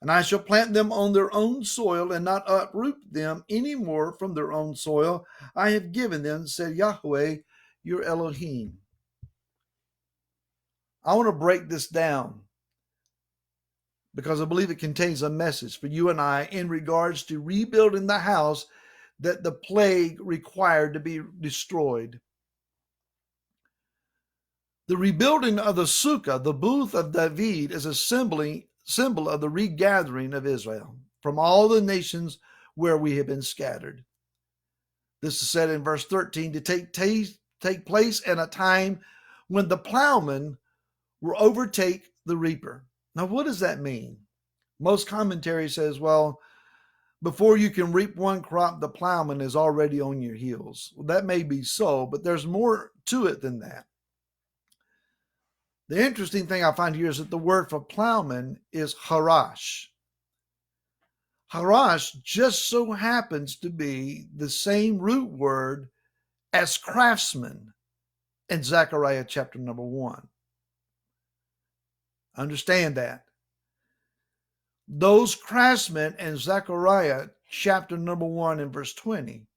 And I shall plant them on their own soil, and not uproot them any more from their own soil I have given them, said Yahweh, your Elohim. I want to break this down because I believe it contains a message for you and I in regards to rebuilding the house that the plague required to be destroyed. The rebuilding of the sukkah, the booth of David, is a symbol of the regathering of Israel from all the nations where we have been scattered. This is said in verse 13 to take place in a time when the plowman will overtake the reaper. Now, what does that mean? Most commentary says, well, before you can reap one crop, the plowman is already on your heels. Well, that may be so, but there's more to it than that. The interesting thing I find here is that the word for plowman is harash. Harash just so happens to be the same root word as craftsman in Zechariah chapter number 1. Understand that. Those craftsmen in Zechariah chapter number 1 and verse 20,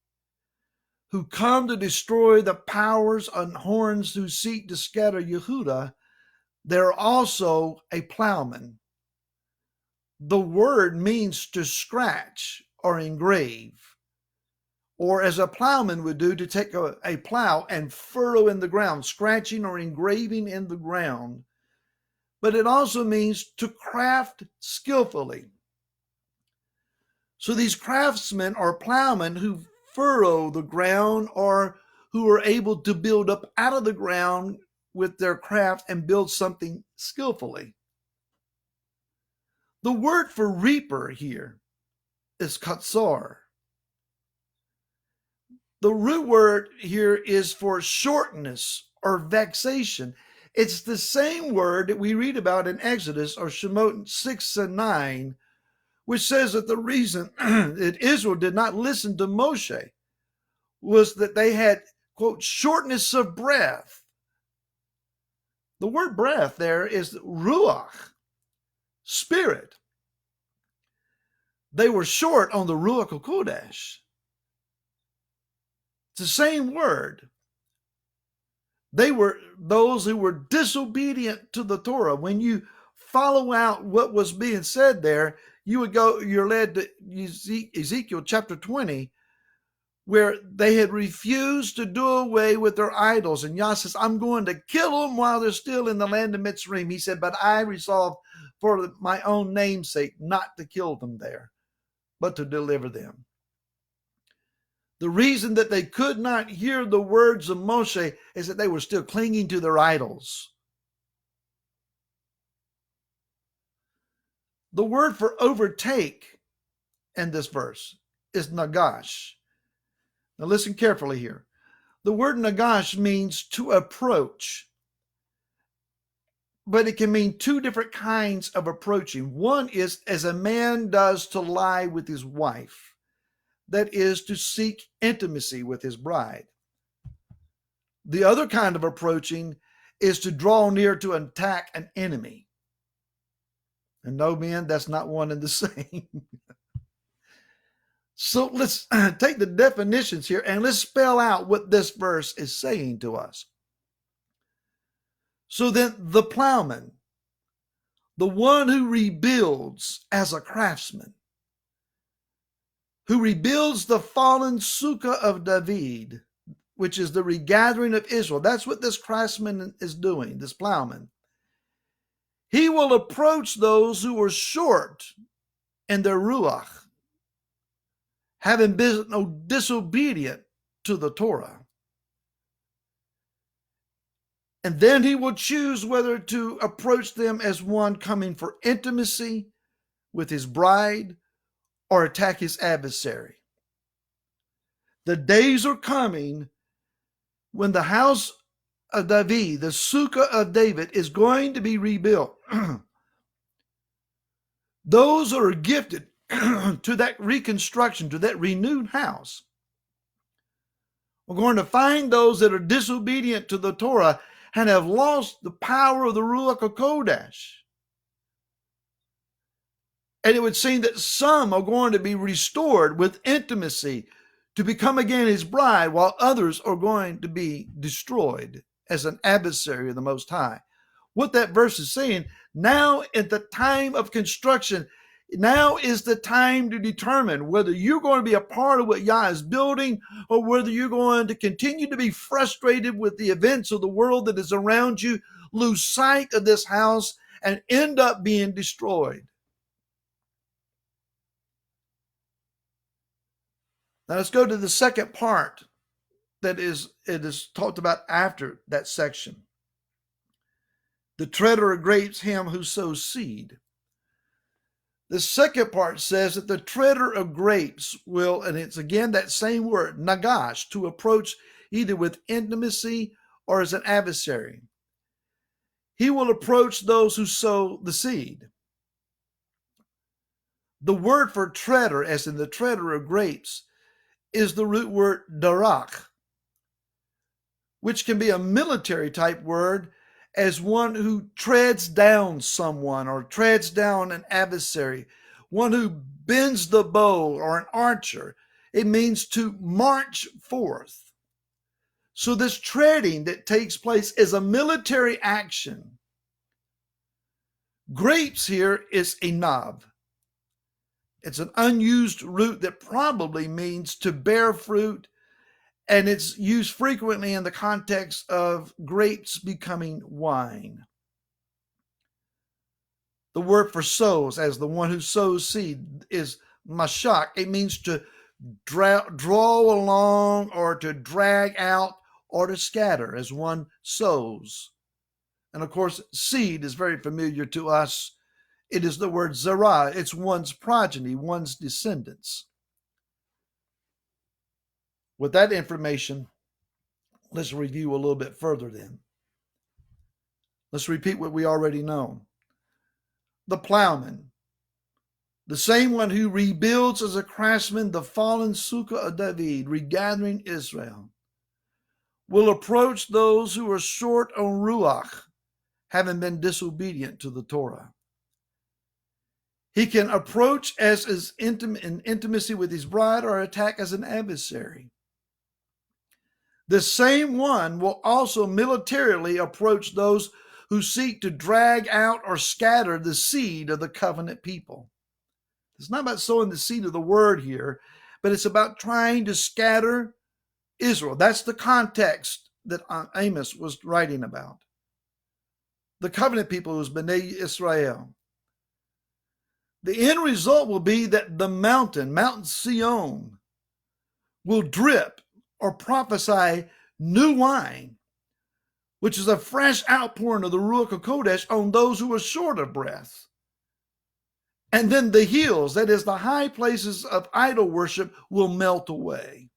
who come to destroy the powers and horns who seek to scatter Yehudah, they're also a plowman. The word means to scratch or engrave, or as a plowman would do, to take a plow and furrow in the ground, scratching or engraving in the ground. But it also means to craft skillfully. So these craftsmen are plowmen who furrow the ground or who are able to build up out of the ground with their craft and build something skillfully. The word for reaper here is katsar. The root word here is for shortness or vexation. It's the same word that we read about in Exodus or Shemot 6 and 9, which says that the reason that Israel did not listen to Moshe was that they had, quote, shortness of breath. The word breath there is ruach, spirit. They were short on the ruach HaKodesh. It's the same word. They were those who were disobedient to the Torah. When you follow out what was being said there, you're led to Ezekiel chapter 20, where they had refused to do away with their idols. And Yah says, I'm going to kill them while they're still in the land of Mitzrayim. He said, but I resolved for my own name's sake not to kill them there, but to deliver them. The reason that they could not hear the words of Moshe is that they were still clinging to their idols. The word for overtake in this verse is nagash. Now listen carefully here. The word nagash means to approach, but it can mean two different kinds of approaching. One is as a man does to lie with his wife. That is to seek intimacy with his bride. The other kind of approaching is to draw near to attack an enemy. And no, men, that's not one and the same. So let's take the definitions here and let's spell out what this verse is saying to us. So then the plowman, the one who rebuilds as a craftsman, who rebuilds the fallen sukkah of David, which is the regathering of Israel. That's what this craftsman is doing, this plowman. He will approach those who are short in their ruach, having been disobedient to the Torah. And then he will choose whether to approach them as one coming for intimacy with his bride or attack his adversary. The days are coming when the house of David, the sukkah of David, is going to be rebuilt. Those who are gifted to that reconstruction, to that renewed house, are going to find those that are disobedient to the Torah and have lost the power of the Ruach HaKodesh. And it would seem that some are going to be restored with intimacy to become again his bride, while others are going to be destroyed as an adversary of the Most High. What that verse is saying, now at the time of construction, now is the time to determine whether you're going to be a part of what Yah is building or whether you're going to continue to be frustrated with the events of the world that is around you, lose sight of this house, and end up being destroyed. Now let's go to the second part that it is talked about after that section. The treader of grapes, him who sows seed. The second part says that the treader of grapes will, and it's again that same word, nagash, to approach either with intimacy or as an adversary. He will approach those who sow the seed. The word for treader, as in the treader of grapes, is the root word darak, which can be a military type word as one who treads down someone or treads down an adversary, one who bends the bow or an archer. It means to march forth. So this treading that takes place is a military action. Grapes here is a knob. It's an unused root that probably means to bear fruit, and it's used frequently in the context of grapes becoming wine. The word for sows, as the one who sows seed, is mashak. It means to draw along or to drag out or to scatter as one sows. And of course, seed is very familiar to us. It is the word zerah. It's one's progeny, one's descendants. With that information, let's review a little bit further then. Let's repeat what we already know. The plowman, the same one who rebuilds as a craftsman the fallen sukkah of David, regathering Israel, will approach those who are short on ruach, having been disobedient to the Torah. He can approach as is in intimacy with his bride or attack as an adversary. The same one will also militarily approach those who seek to drag out or scatter the seed of the covenant people. It's not about sowing the seed of the word here, but it's about trying to scatter Israel. That's the context that Amos was writing about. The covenant people who's Bnei Israel. The end result will be that the mountain, Mount Sion, will drip or prophesy new wine, which is a fresh outpouring of the Ruach HaKodesh on those who are short of breath. And then the hills, that is the high places of idol worship, will melt away.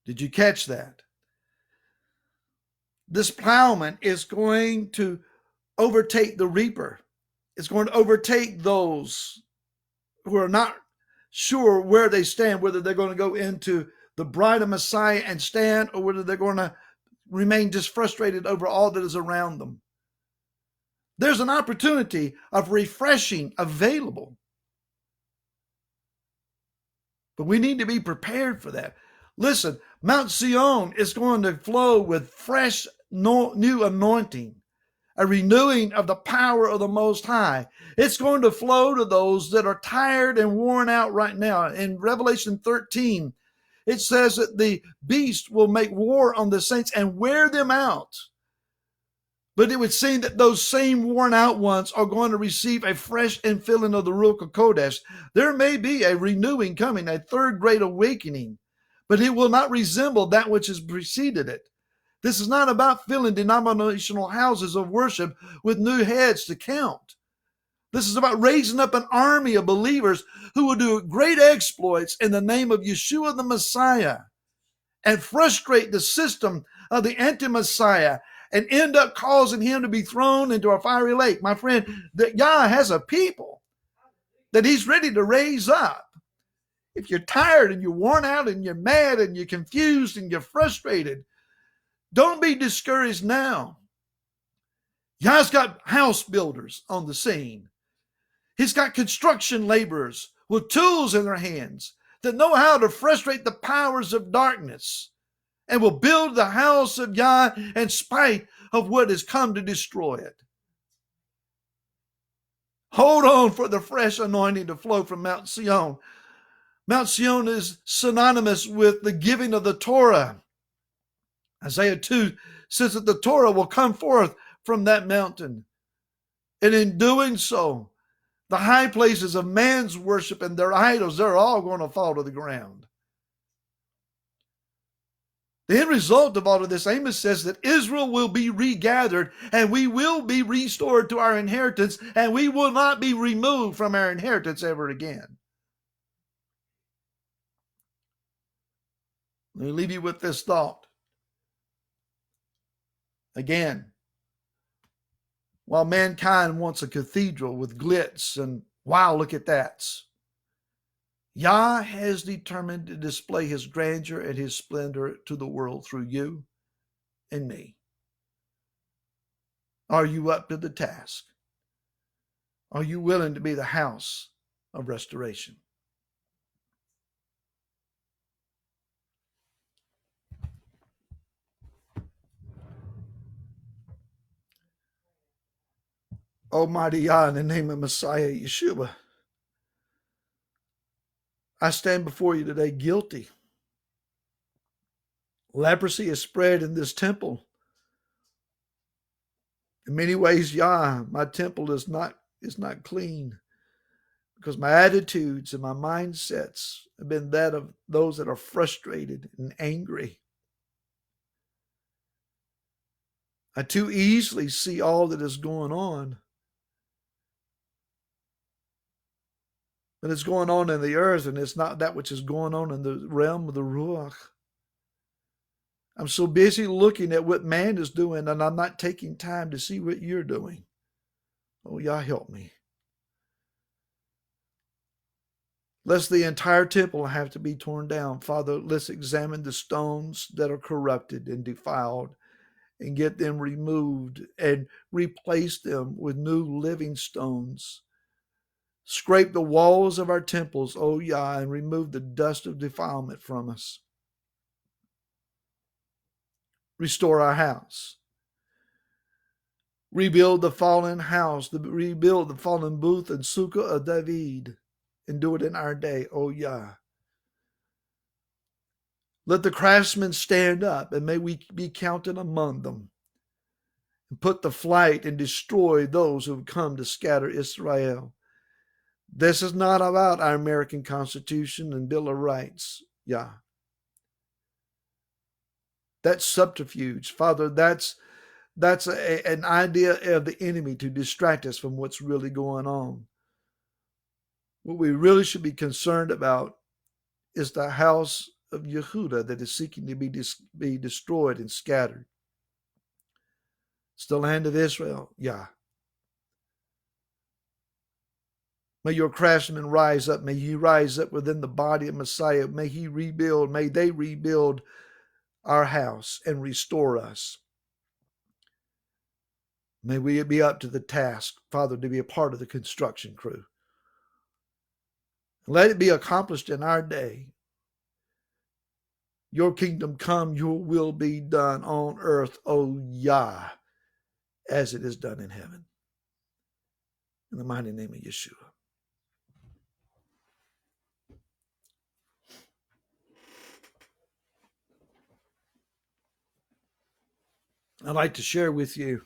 Did you catch that? This plowman is going to overtake the reaper. It's going to overtake those who are not sure where they stand, whether they're going to go into the bride of Messiah and stand, or whether they're going to remain just frustrated over all that is around them. There's an opportunity of refreshing available. But we need to be prepared for that. Listen, Mount Sion is going to flow with fresh new anointing, a renewing of the power of the Most High. It's going to flow to those that are tired and worn out right now. In Revelation 13, it says that the beast will make war on the saints and wear them out. But it would seem that those same worn out ones are going to receive a fresh infilling of the Ruach HaKodesh. There may be a renewing coming, a third great awakening, but it will not resemble that which has preceded it. This is not about filling denominational houses of worship with new heads to count. This is about raising up an army of believers who will do great exploits in the name of Yeshua the Messiah and frustrate the system of the anti-Messiah and end up causing him to be thrown into a fiery lake. My friend, that Yah has a people that he's ready to raise up. If you're tired and you're worn out and you're mad and you're confused and you're frustrated, don't be discouraged now. Yah's got house builders on the scene. He's got construction laborers with tools in their hands that know how to frustrate the powers of darkness and will build the house of Yah in spite of what has come to destroy it. Hold on for the fresh anointing to flow from Mount Sion. Mount Sion is synonymous with the giving of the Torah. Isaiah 2 says that the Torah will come forth from that mountain. And in doing so, the high places of man's worship and their idols, they're all going to fall to the ground. The end result of all of this, Amos says that Israel will be regathered and we will be restored to our inheritance and we will not be removed from our inheritance ever again. Let me leave you with this thought. Again, while mankind wants a cathedral with glitz and wow, look at that, Yah has determined to display his grandeur and his splendor to the world through you and me. Are you up to the task? Are you willing to be the house of restoration? Almighty Yah, in the name of Messiah Yeshua, I stand before you today guilty. Leprosy is spread in this temple. In many ways, Yah, my temple is not clean because my attitudes and my mindsets have been that of those that are frustrated and angry. I too easily see all that is going on. But it's going on in the earth, and it's not that which is going on in the realm of the Ruach. I'm so busy looking at what man is doing, and I'm not taking time to see what you're doing. Oh, Yah, help me. Lest the entire temple have to be torn down. Father, let's examine the stones that are corrupted and defiled and get them removed and replace them with new living stones. Scrape the walls of our temples, O Yah, and remove the dust of defilement from us. Restore our house. Rebuild the fallen house, rebuild the fallen booth and sukkah of David, and do it in our day, O Yah. Let the craftsmen stand up, and may we be counted among them, and put to flight and destroy those who have come to scatter Israel. This is not about our American Constitution and Bill of Rights, Yah. That's subterfuge. Father, that's an idea of the enemy to distract us from what's really going on. What we really should be concerned about is the house of Yehuda that is seeking to be destroyed and scattered. It's the land of Israel, Yah. May your craftsmen rise up. May he rise up within the body of Messiah. May they rebuild our house and restore us. May we be up to the task, Father, to be a part of the construction crew. Let it be accomplished in our day. Your kingdom come, your will be done on earth, O Yah, as it is done in heaven. In the mighty name of Yeshua. I'd like to share with you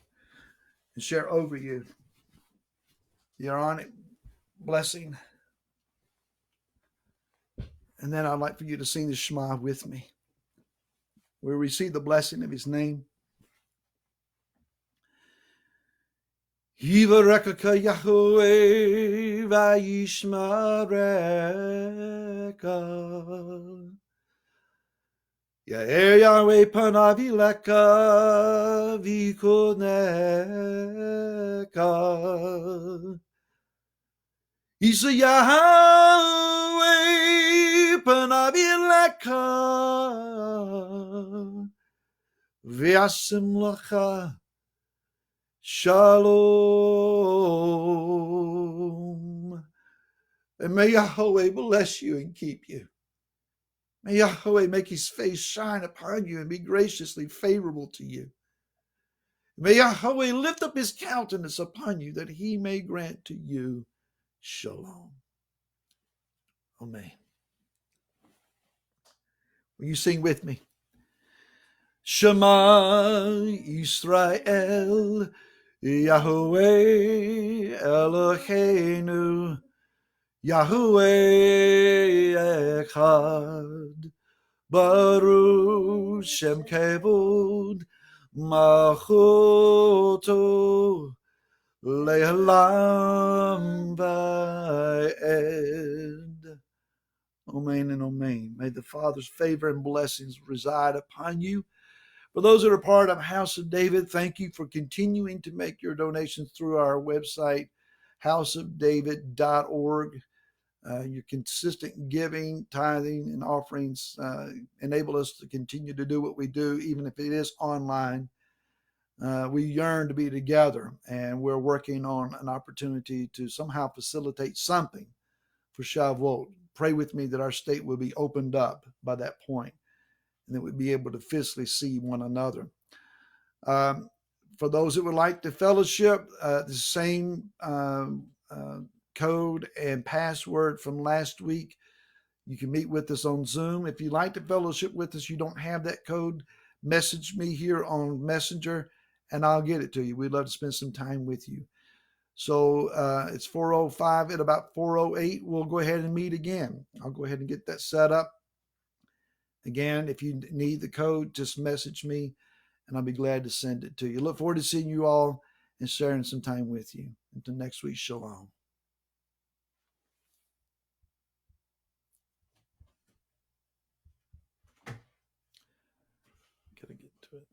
and share over you the Aaronic blessing. And then I'd like for you to sing the Shema with me. We receive the blessing of his name. Yivarekaka Yahweh vayishmareka. Ya'er Yahweh panav ileka v'yikoneka. Isa Yahweh panav ileka v'yasim lecha shalom. And may Yahweh bless you and keep you. May Yahweh make his face shine upon you and be graciously favorable to you. May Yahweh lift up his countenance upon you that he may grant to you shalom. Amen. Will you sing with me? Shema Yisrael, Yahweh Eloheinu, Yahweh Echad, Baruch Shem Kevod, Malchuto, Le'olam Va'ed. Amen and amen. May the Father's favor and blessings reside upon you. For those that are part of House of David, thank you for continuing to make your donations through our website, houseofdavid.org. Your consistent giving, tithing, and offerings enable us to continue to do what we do, even if it is online. We yearn to be together, and we're working on an opportunity to somehow facilitate something for Shavuot. Pray with me that our state will be opened up by that point, and that we'll be able to physically see one another. Um, for those that would like to fellowship, the same code and password from last week. You can meet with us on Zoom. If you'd like to fellowship with us, you don't have that code, message me here on Messenger and I'll get it to you. We'd love to spend some time with you. So it's 4:05. At about 4:08, we'll go ahead and meet again. I'll go ahead and get that set up. Again, if you need the code, just message me and I'll be glad to send it to you. Look forward to seeing you all and sharing some time with you. Until next week, shalom. Gotta get to it.